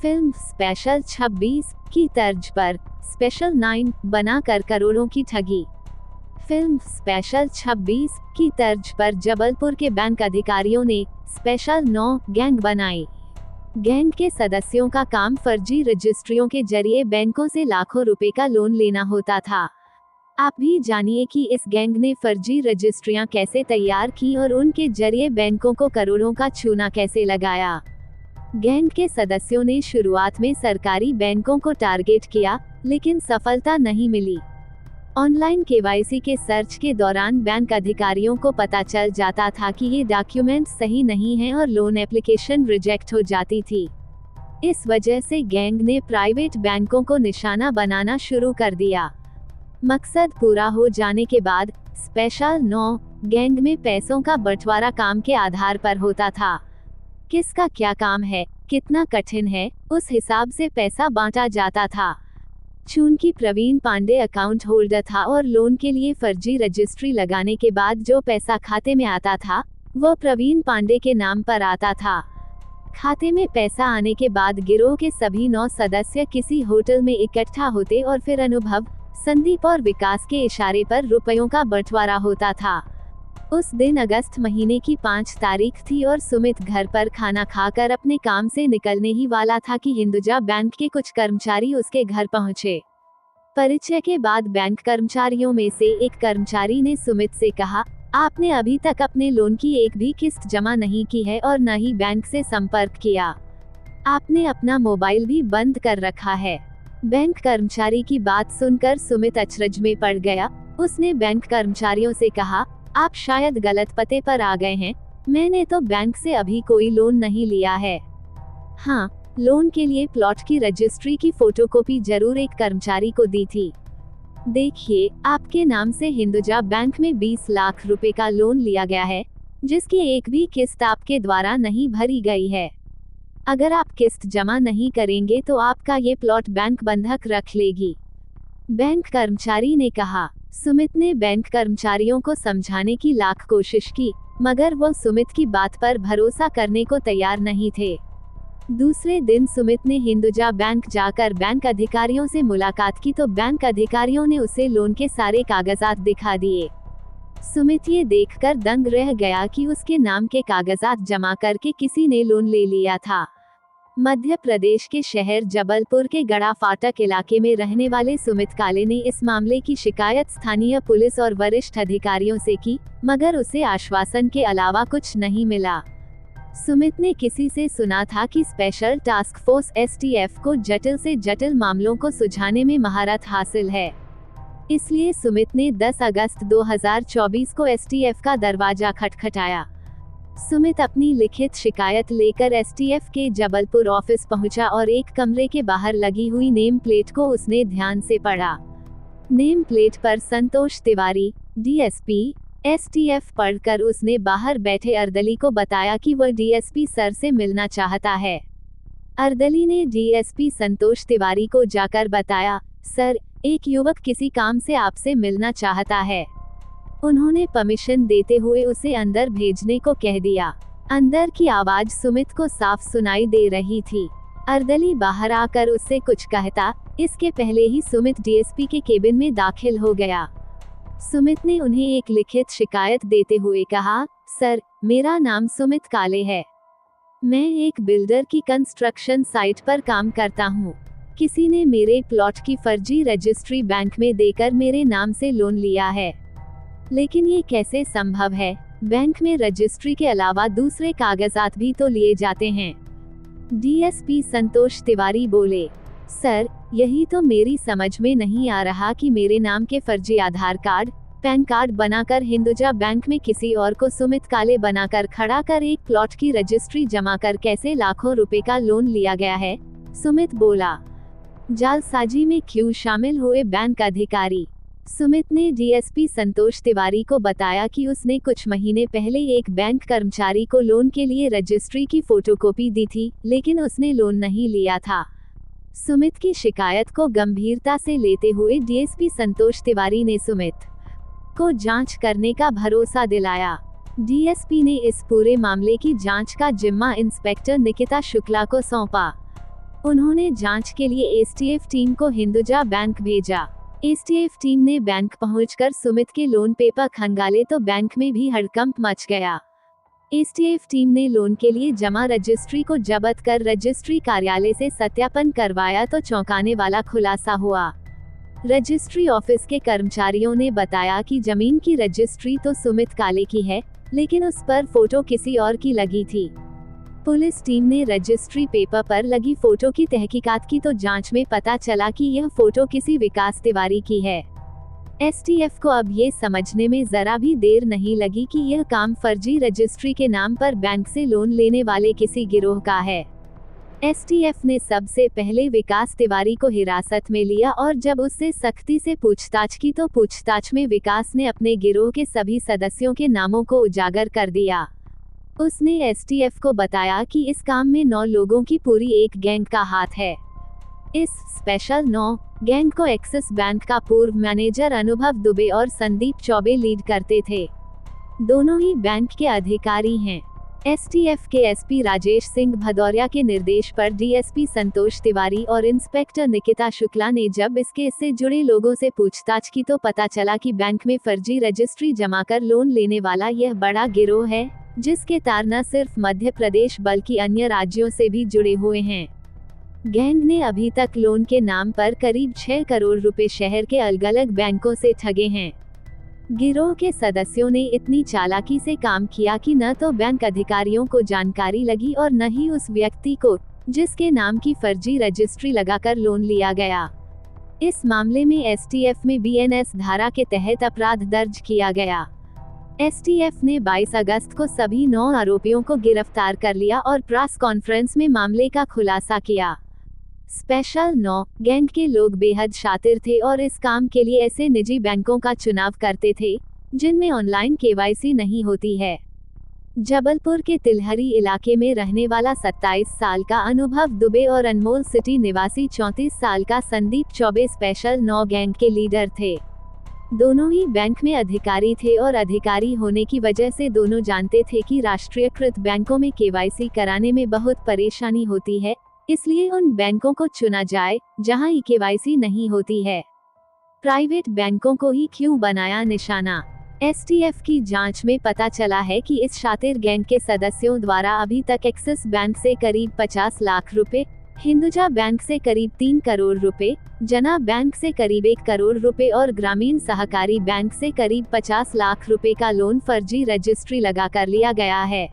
Film special 26 की तर्ज पर स्पेशल 9 बनाकर करोड़ों की ठगी। फिल्म स्पेशल 26 की तर्ज पर जबलपुर के बैंक अधिकारियों ने स्पेशल 9 गैंग बनाई। गैंग के सदस्यों का काम फर्जी रजिस्ट्रियों के जरिए बैंकों से लाखों रुपए का लोन लेना होता था। आप भी जानिए कि इस गैंग ने फर्जी रजिस्ट्रियां कैसे तैयार की और उनके जरिए बैंकों को करोड़ों का चूना कैसे लगाया। गैंग के सदस्यों ने शुरुआत में सरकारी बैंकों को टारगेट किया, लेकिन सफलता नहीं मिली। ऑनलाइन केवाईसी के सर्च के दौरान बैंक अधिकारियों को पता चल जाता था कि ये डॉक्यूमेंट सही नहीं हैं और लोन एप्लीकेशन रिजेक्ट हो जाती थी। इस वजह से गैंग ने प्राइवेट बैंकों को निशाना बनाना शुरू कर दिया। मकसद पूरा हो जाने के बाद स्पेशल 9 गैंग में पैसों का बंटवारा काम के आधार पर होता था। किसका क्या काम है, कितना कठिन है, उस हिसाब से पैसा बांटा जाता था। चूंकि प्रवीण पांडे अकाउंट होल्डर था और लोन के लिए फर्जी रजिस्ट्री लगाने के बाद जो पैसा खाते में आता था वो प्रवीण पांडे के नाम पर आता था। खाते में पैसा आने के बाद गिरोह के सभी 9 सदस्य किसी होटल में इकट्ठा होते और फिर अनुभव, संदीप और विकास के इशारे पर रुपयों का बंटवारा होता था। उस दिन अगस्त महीने की 5 तारीख थी और सुमित घर पर खाना खाकर अपने काम से निकलने ही वाला था कि हिंदुजा बैंक के कुछ कर्मचारी उसके घर पहुंचे। परिचय के बाद बैंक कर्मचारियों में से एक कर्मचारी ने सुमित से कहा, आपने अभी तक अपने लोन की एक भी किस्त जमा नहीं की है और न ही बैंक से संपर्क किया। आपने अपना मोबाइल भी बंद कर रखा है। बैंक कर्मचारी की बात सुनकर सुमित अचरज में पड़ गया। उसने बैंक कर्मचारियों से कहा, आप शायद गलत पते पर आ गए हैं। मैंने तो बैंक से अभी कोई लोन नहीं लिया है। हाँ, लोन के लिए प्लॉट की रजिस्ट्री की फोटोकॉपी जरूर एक कर्मचारी को दी थी। देखिए, आपके नाम से हिंदुजा बैंक में 20 लाख रुपए का लोन लिया गया है, जिसकी एक भी किस्त आपके द्वारा नहीं भरी गई है। अगर आप किस्त जमा नहीं करेंगे तो आपका ये प्लॉट बैंक बंधक रख लेगी। बैंक कर्मचारी ने कहा। सुमित ने बैंक कर्मचारियों को समझाने की लाख कोशिश की, मगर वो सुमित की बात पर भरोसा करने को तैयार नहीं थे। दूसरे दिन सुमित ने हिंदुजा बैंक जाकर बैंक अधिकारियों से मुलाकात की तो बैंक अधिकारियों ने उसे लोन के सारे कागजात दिखा दिए। सुमित ये देखकर दंग रह गया कि उसके नाम के कागजात जमा करके किसी ने लोन ले लिया था। मध्य प्रदेश के शहर जबलपुर के गड़ा फाटक इलाके में रहने वाले सुमित काले ने इस मामले की शिकायत स्थानीय पुलिस और वरिष्ठ अधिकारियों से की, मगर उसे आश्वासन के अलावा कुछ नहीं मिला। सुमित ने किसी से सुना था कि स्पेशल टास्क फोर्स STF को जटिल से जटिल मामलों को सुलझाने में महारत हासिल है। इसलिए सुमित ने 10 अगस्त 2024 को STF का दरवाजा खटखटाया। सुमित अपनी लिखित शिकायत लेकर STF के जबलपुर ऑफिस पहुंचा और एक कमरे के बाहर लगी हुई नेम प्लेट को उसने ध्यान से पढ़ा। नेम प्लेट पर संतोष तिवारी, DSP, STF पढ़कर उसने बाहर बैठे अर्दली को बताया कि वह DSP सर से मिलना चाहता है। अर्दली ने DSP संतोष तिवारी को जाकर बताया, सर, एक युवक किसी काम से आपसे मिलना चाहता है। उन्होंने परमिशन देते हुए उसे अंदर भेजने को कह दिया। अंदर की आवाज सुमित को साफ सुनाई दे रही थी। अर्दली बाहर आकर उससे कुछ कहता, इसके पहले ही सुमित DSP के केबिन में दाखिल हो गया। सुमित ने उन्हें एक लिखित शिकायत देते हुए कहा, सर, मेरा नाम सुमित काले है। मैं एक बिल्डर की कंस्ट्रक्शन साइट पर काम करता हूँ। किसी ने मेरे प्लॉट की फर्जी रजिस्ट्री बैंक में देकर मेरे नाम से लोन लिया है। लेकिन ये कैसे संभव है? बैंक में रजिस्ट्री के अलावा दूसरे कागजात भी तो लिए जाते हैं। DSP संतोष तिवारी बोले, सर, यही तो मेरी समझ में नहीं आ रहा कि मेरे नाम के फर्जी आधार कार्ड, पैन कार्ड बनाकर हिंदुजा बैंक में किसी और को सुमित काले बनाकर खड़ा कर एक प्लॉट की रजिस्ट्री जमा कर कैसे लाखों रुपए का लोन लिया गया है। सुमित बोला। जालसाजी में क्यों शामिल हुए बैंक अधिकारी? सुमित ने DSP संतोष तिवारी को बताया कि उसने कुछ महीने पहले एक बैंक कर्मचारी को लोन के लिए रजिस्ट्री की फोटोकॉपी दी थी, लेकिन उसने लोन नहीं लिया था। सुमित की शिकायत को गंभीरता से लेते हुए DSP संतोष तिवारी ने सुमित को जांच करने का भरोसा दिलाया। DSP ने इस पूरे मामले की जांच का जिम्मा इंस्पेक्टर निकिता शुक्ला को सौंपा। उन्होंने जांच के लिए एसटीएफ टीम को हिंदुजा बैंक भेजा। एसटीएफ टीम ने बैंक पहुंचकर सुमित के लोन पेपर खंगाले तो बैंक में भी हड़कंप मच गया। एसटीएफ टीम ने लोन के लिए जमा रजिस्ट्री को जब्त कर रजिस्ट्री कार्यालय से सत्यापन करवाया तो चौंकाने वाला खुलासा हुआ। रजिस्ट्री ऑफिस के कर्मचारियों ने बताया कि जमीन की रजिस्ट्री तो सुमित काले की है, लेकिन उस पर फोटो किसी और की लगी थी। पुलिस टीम ने रजिस्ट्री पेपर पर लगी फोटो की तहकीकात की तो जांच में पता चला कि यह फोटो किसी विकास तिवारी की है। एसटीएफ को अब ये समझने में जरा भी देर नहीं लगी कि यह काम फर्जी रजिस्ट्री के नाम पर बैंक से लोन लेने वाले किसी गिरोह का है। एसटीएफ ने सबसे पहले विकास तिवारी को हिरासत में लिया और जब उससे सख्ती से पूछताछ की तो पूछताछ में विकास ने अपने गिरोह के सभी सदस्यों के नामों को उजागर कर दिया। उसने एसटीएफ को बताया कि इस काम में 9 लोगों की पूरी एक गैंग का हाथ है। इस स्पेशल 9 गैंग को एक्सिस बैंक का पूर्व मैनेजर अनुभव दुबे और संदीप चौबे लीड करते थे। दोनों ही बैंक के अधिकारी हैं। एसटीएफ के एसपी राजेश सिंह भदौरिया के निर्देश पर डीएसपी संतोष तिवारी और इंस्पेक्टर निकिता शुक्ला ने जब इससे जुड़े लोगों से पूछताछ की तो पता चला कि बैंक में फर्जी रजिस्ट्री जमा कर लोन लेने वाला यह बड़ा गिरोह है, जिसके तार न सिर्फ मध्य प्रदेश बल्कि अन्य राज्यों से भी जुड़े हुए हैं। गैंग ने अभी तक लोन के नाम पर करीब 6 करोड़ रुपए शहर के अलग अलग बैंकों से ठगे हैं। गिरोह के सदस्यों ने इतनी चालाकी से काम किया कि न तो बैंक अधिकारियों को जानकारी लगी और न ही उस व्यक्ति को जिसके नाम की फर्जी रजिस्ट्री लगाकर लोन लिया गया। इस मामले में एसटीएफ में बीएनएस धारा के तहत अपराध दर्ज किया गया। एसटीएफ ने 22 अगस्त को सभी 9 आरोपियों को गिरफ्तार कर लिया और प्रेस कॉन्फ्रेंस में मामले का खुलासा किया। स्पेशल 9 गैंग के लोग बेहद शातिर थे और इस काम के लिए ऐसे निजी बैंकों का चुनाव करते थे जिनमें ऑनलाइन केवाईसी नहीं होती है। जबलपुर के तिलहरी इलाके में रहने वाला 27 साल का अनुभव दुबे और अनमोल सिटी निवासी 34 साल का संदीप चौबे स्पेशल 9 गैंग के लीडर थे। दोनों ही बैंक में अधिकारी थे और अधिकारी होने की वजह से दोनों जानते थे कि राष्ट्रीयकृत बैंकों में केवाईसी कराने में बहुत परेशानी होती है, इसलिए उन बैंकों को चुना जाए जहां केवाईसी नहीं होती है। प्राइवेट बैंकों को ही क्यों बनाया निशाना? एसटीएफ की जांच में पता चला है कि इस शातिर गैंग के सदस्यों द्वारा अभी तक एक्सिस बैंक से करीब 50 लाख रुपए, हिंदुजा बैंक से करीब 3 करोड़ रुपए, जना बैंक से करीब 1 करोड़ रुपए और ग्रामीण सहकारी बैंक से करीब 50 लाख रुपए का लोन फर्जी रजिस्ट्री लगाकर लिया गया है।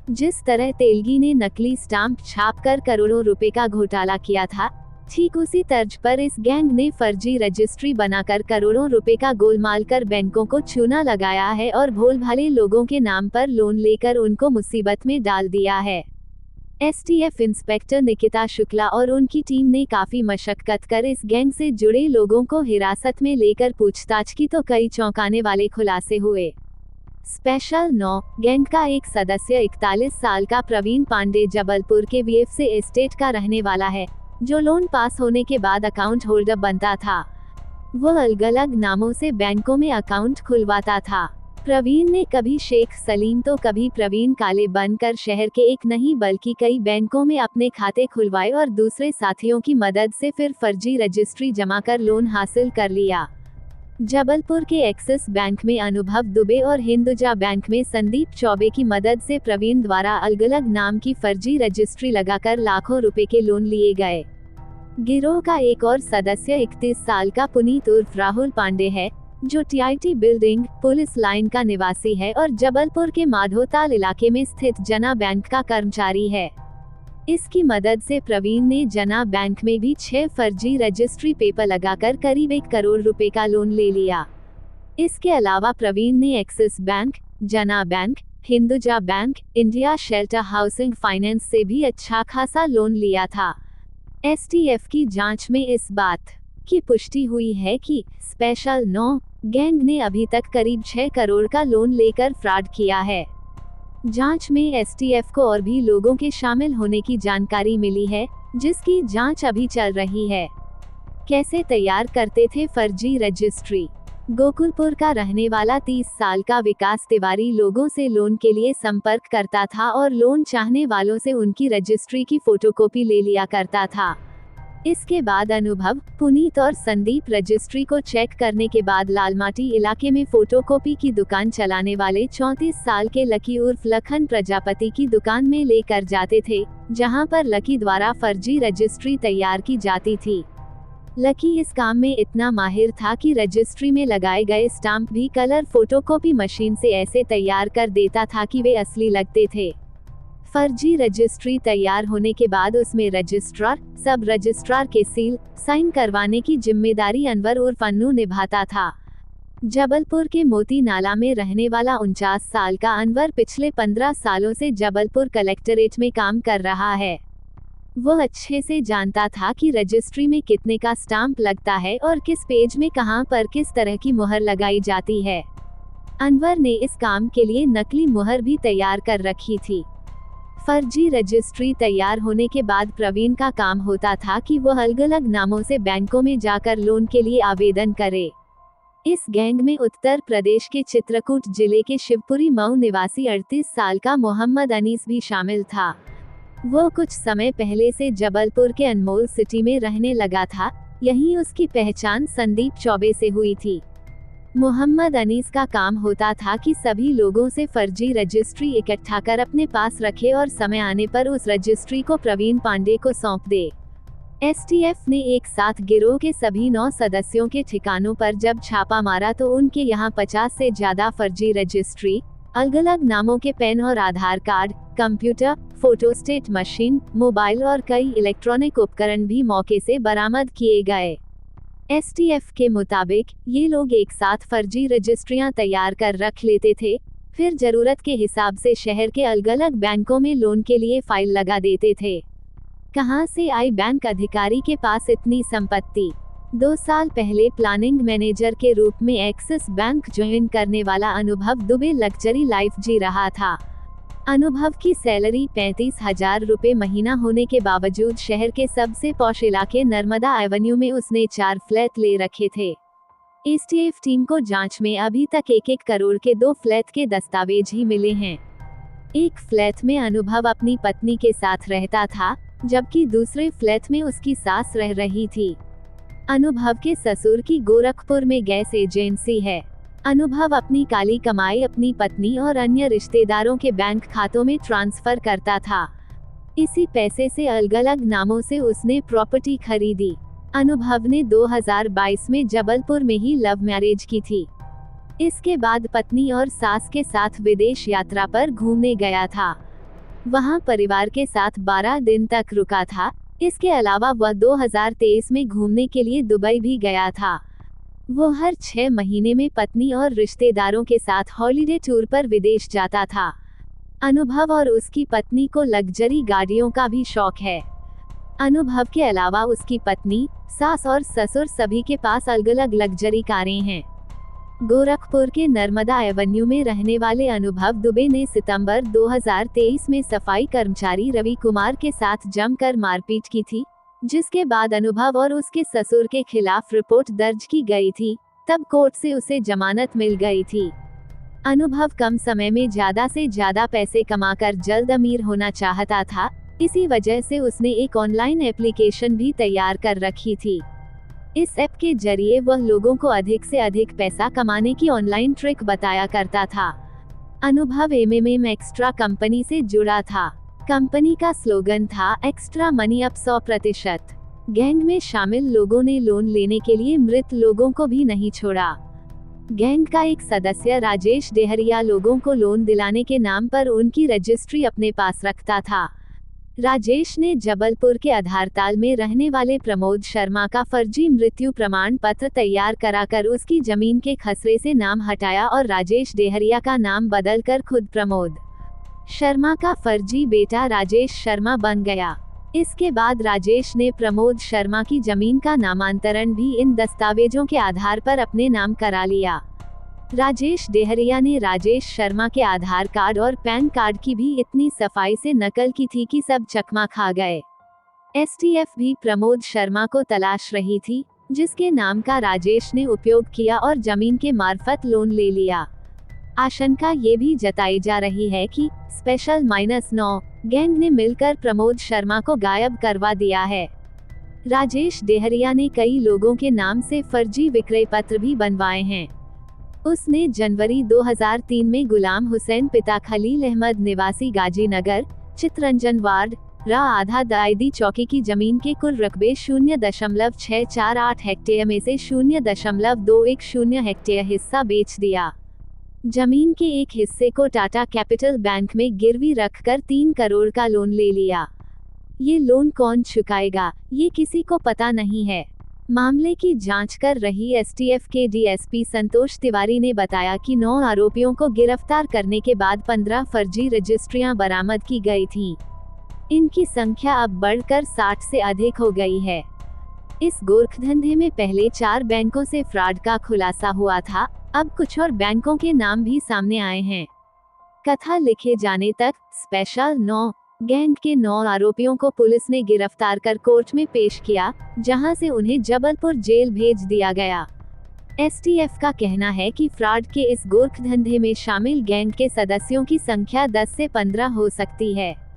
जिस तरह तेलगी ने नकली स्टाम्प छापकर करोड़ों रुपए का घोटाला किया था, ठीक उसी तर्ज पर इस गैंग ने फर्जी रजिस्ट्री बनाकर करोड़ों रुपए का गोलमाल कर बैंकों को चूना लगाया है और भोलभाले लोगों के नाम पर लोन लेकर उनको मुसीबत में डाल दिया है। एसटीएफ इंस्पेक्टर निकिता शुक्ला और उनकी टीम ने काफी मशक्कत कर इस गैंग से जुड़े लोगों को हिरासत में लेकर पूछताछ की तो कई चौंकाने वाले खुलासे हुए। स्पेशल 9 गैंग का एक सदस्य 41 साल का प्रवीण पांडे जबलपुर के वीएफसी एस्टेट का रहने वाला है, जो लोन पास होने के बाद अकाउंट होल्डर बनता था। वह अलग अलग नामों से बैंकों में अकाउंट खुलवाता था। प्रवीण ने कभी शेख सलीम तो कभी प्रवीण काले बनकर शहर के एक नहीं बल्कि कई बैंकों में अपने खाते खुलवाए और दूसरे साथियों की मदद से फिर फर्जी रजिस्ट्री जमा कर लोन हासिल कर लिया। जबलपुर के एक्सिस बैंक में अनुभव दुबे और हिंदुजा बैंक में संदीप चौबे की मदद से प्रवीण द्वारा अलग अलग नाम की फर्जी रजिस्ट्री लगाकर लाखों रुपए के लोन लिए गए। गिरोह का एक और सदस्य 31 साल का पुनीत उर्फ राहुल पांडे है, जो टीआईटी बिल्डिंग पुलिस लाइन का निवासी है और जबलपुर के माधोताल इलाके में स्थित जना बैंक का कर्मचारी है। इसकी मदद से प्रवीण ने जना बैंक में भी 6 फर्जी रजिस्ट्री पेपर लगाकर करीब 1 करोड़ रुपए का लोन ले लिया। इसके अलावा प्रवीण ने एक्सिस बैंक, जना bank, Hinduja bank, India shelter housing finance से भी अच्छा खासा लोन लिया था। एसटीएफ की जांच में इस बात की पुष्टि हुई है कि स्पेशल 9 गैंग ने अभी तक करीब 6 करोड़ का लोन लेकर फ्रॉड किया है। जांच में एसटीएफ को और भी लोगों के शामिल होने की जानकारी मिली है, जिसकी जांच अभी चल रही है। कैसे तैयार करते थे फर्जी रजिस्ट्री? गोकुलपुर का रहने वाला 30 साल का विकास तिवारी लोगों से लोन के लिए संपर्क करता था और लोन चाहने वालों से उनकी रजिस्ट्री की फोटोकॉपी ले लिया करता था। इसके बाद अनुभव, पुनीत और संदीप रजिस्ट्री को चेक करने के बाद लालमाटी इलाके में फोटोकॉपी की दुकान चलाने वाले 34 साल के लकी उर्फ लखन प्रजापति की दुकान में लेकर जाते थे, जहां पर लकी द्वारा फर्जी रजिस्ट्री तैयार की जाती थी। लकी इस काम में इतना माहिर था कि रजिस्ट्री में लगाए गए स्टाम्प भी कलर फोटोकॉपी मशीन से ऐसे तैयार कर देता था कि वे असली लगते थे। फर्जी रजिस्ट्री तैयार होने के बाद उसमें रजिस्ट्रार, सब रजिस्ट्रार के सील, साइन करवाने की जिम्मेदारी अनवर उर्फ अन्नू निभाता था। जबलपुर के मोती नाला में रहने वाला 49 साल का अनवर पिछले 15 सालों से जबलपुर कलेक्टरेट में काम कर रहा है। वह अच्छे से जानता था कि रजिस्ट्री में कितने का स्टाम्प लगता है और किस पेज में कहां पर किस तरह की मुहर लगाई जाती है। अनवर ने इस काम के लिए नकली मुहर भी तैयार कर रखी थी। फर्जी रजिस्ट्री तैयार होने के बाद प्रवीण का काम होता था कि वह अलग अलग नामों से बैंकों में जाकर लोन के लिए आवेदन करे। इस गैंग में उत्तर प्रदेश के चित्रकूट जिले के शिवपुरी मऊ निवासी 38 साल का मोहम्मद अनीस भी शामिल था। वो कुछ समय पहले से जबलपुर के अनमोल सिटी में रहने लगा था। यहीं उसकी पहचान संदीप चौबे से हुई थी। मोहम्मद अनीस का काम होता था कि सभी लोगों से फर्जी रजिस्ट्री इकट्ठा कर अपने पास रखे और समय आने पर उस रजिस्ट्री को प्रवीण पांडे को सौंप दे। एसटीएफ ने एक साथ गिरोह के सभी 9 सदस्यों के ठिकानों पर जब छापा मारा तो उनके यहाँ 50 से ज्यादा फर्जी रजिस्ट्री, अलग अलग नामों के पेन और Aadhaar card, computer, photostat machine, mobile और कई इलेक्ट्रॉनिक उपकरण भी मौके से बरामद किए गए। एसटीएफ के मुताबिक ये लोग एक साथ फर्जी रजिस्ट्रियां तैयार कर रख लेते थे, फिर जरूरत के हिसाब से शहर के अलग अलग बैंकों में लोन के लिए फाइल लगा देते थे। कहां से आई बैंक अधिकारी के पास इतनी संपत्ति? 2 साल पहले प्लानिंग मैनेजर के रूप में एक्सिस बैंक ज्वाइन करने वाला अनुभव दुबे लग्जरी लाइफ जी रहा था। अनुभव की सैलरी 35,000 रुपए महीना होने के बावजूद शहर के सबसे पॉश इलाके नर्मदा एवेन्यू में उसने 4 फ्लैट ले रखे थे। एसटीएफ टीम को जांच में अभी तक 1-1 करोड़ के 2 फ्लैट के दस्तावेज ही मिले हैं। एक फ्लैट में अनुभव अपनी पत्नी के साथ रहता था, जबकि दूसरे फ्लैट में उसकी सास रह रही थी। अनुभव के ससुर की गोरखपुर में गैस एजेंसी है। अनुभव अपनी काली कमाई अपनी पत्नी और अन्य रिश्तेदारों के बैंक खातों में ट्रांसफर करता था। इसी पैसे से अलग अलग नामों से उसने प्रॉपर्टी खरीदी। अनुभव ने 2022 में जबलपुर में ही लव मैरिज की थी। इसके बाद पत्नी और सास के साथ विदेश यात्रा पर घूमने गया था। वहां परिवार के साथ 12 दिन तक रुका था। इसके अलावा वह 2023 में घूमने के लिए दुबई भी गया था। वो हर 6 महीने में पत्नी और रिश्तेदारों के साथ हॉलिडे टूर पर विदेश जाता था। अनुभव और उसकी पत्नी को लग्जरी गाड़ियों का भी शौक है। अनुभव के अलावा उसकी पत्नी, सास और ससुर सभी के पास अलग अलग लग्जरी कारें हैं। गोरखपुर के नर्मदा एवेन्यू में रहने वाले अनुभव दुबे ने सितंबर 2023 में सफाई कर्मचारी रवि कुमार के साथ जमकर मारपीट की थी, जिसके बाद अनुभव और उसके ससुर के खिलाफ रिपोर्ट दर्ज की गई थी। तब कोर्ट से उसे जमानत मिल गई थी। अनुभव कम समय में ज्यादा से ज्यादा पैसे कमाकर जल्द अमीर होना चाहता था। इसी वजह से उसने एक ऑनलाइन एप्लीकेशन भी तैयार कर रखी थी। इस ऐप के जरिए वह लोगों को अधिक से अधिक पैसा कमाने की ऑनलाइन ट्रिक बताया करता था। अनुभव एमएमएम एक्स्ट्रा कंपनी से जुड़ा था। कंपनी का स्लोगन था एक्स्ट्रा मनी अप 100%। गैंग में शामिल लोगों ने लोन लेने के लिए मृत लोगों को भी नहीं छोड़ा। गैंग का एक सदस्य राजेश डेहरिया लोगों को लोन दिलाने के नाम पर उनकी रजिस्ट्री अपने पास रखता था। राजेश ने जबलपुर के आधारताल में रहने वाले प्रमोद शर्मा का फर्जी मृत्यु प्रमाण पत्र तैयार कराकर उसकी जमीन के खसरे से नाम हटाया और राजेश डेहरिया का नाम बदलकर खुद प्रमोद शर्मा का फर्जी बेटा राजेश शर्मा बन गया। इसके बाद राजेश ने प्रमोद शर्मा की जमीन का नामांतरण भी इन दस्तावेजों के आधार पर अपने नाम करा लिया। राजेश डेहरिया ने राजेश शर्मा के आधार कार्ड और पैन कार्ड की भी इतनी सफाई से नकल की थी कि सब चकमा खा गए। एसटीएफ भी प्रमोद शर्मा को तलाश रही थी। जिसके नाम का राजेश ने उपयोग किया और जमीन के मार्फत लोन ले लिया। आशंका ये भी जताई जा रही है कि स्पेशल -9 गैंग ने मिलकर प्रमोद शर्मा को गायब करवा दिया है। राजेश डेहरिया ने कई लोगों के नाम से फर्जी विक्रय पत्र भी बनवाए हैं। उसने जनवरी 2003 में गुलाम हुसैन पिता खलील अहमद निवासी गाजीनगर, चितरंजन वार्ड, रा आधा दायदी चौकी की जमीन के कुल रकबे 0.648 हेक्टेयर में से 0.210 हेक्टेयर हिस्सा बेच दिया। जमीन के एक हिस्से को टाटा कैपिटल बैंक में गिरवी रखकर 3 करोड़ का लोन ले लिया। ये लोन कौन चुकाएगा, ये किसी को पता नहीं है। मामले की जांच कर रही एसटीएफ के डीएसपी संतोष तिवारी ने बताया कि 9 आरोपियों को गिरफ्तार करने के बाद 15 फर्जी रजिस्ट्रियां बरामद की गई थीं। इनकी संख्या अब बढ़कर 60 से अधिक हो गई है। इस गोरखधंधे में पहले 4 बैंकों से फ्रॉड का खुलासा हुआ था, अब कुछ और बैंकों के नाम भी सामने आए हैं। कथा लिखे जाने तक स्पेशल 9 गैंग के 9 आरोपियों को पुलिस ने गिरफ्तार कर कोर्ट में पेश किया, जहां से उन्हें जबलपुर जेल भेज दिया गया। एसटीएफ का कहना है कि फ्रॉड के इस गोरखधंधे में शामिल गैंग के सदस्यों की संख्या 10 से 15 हो सकती है।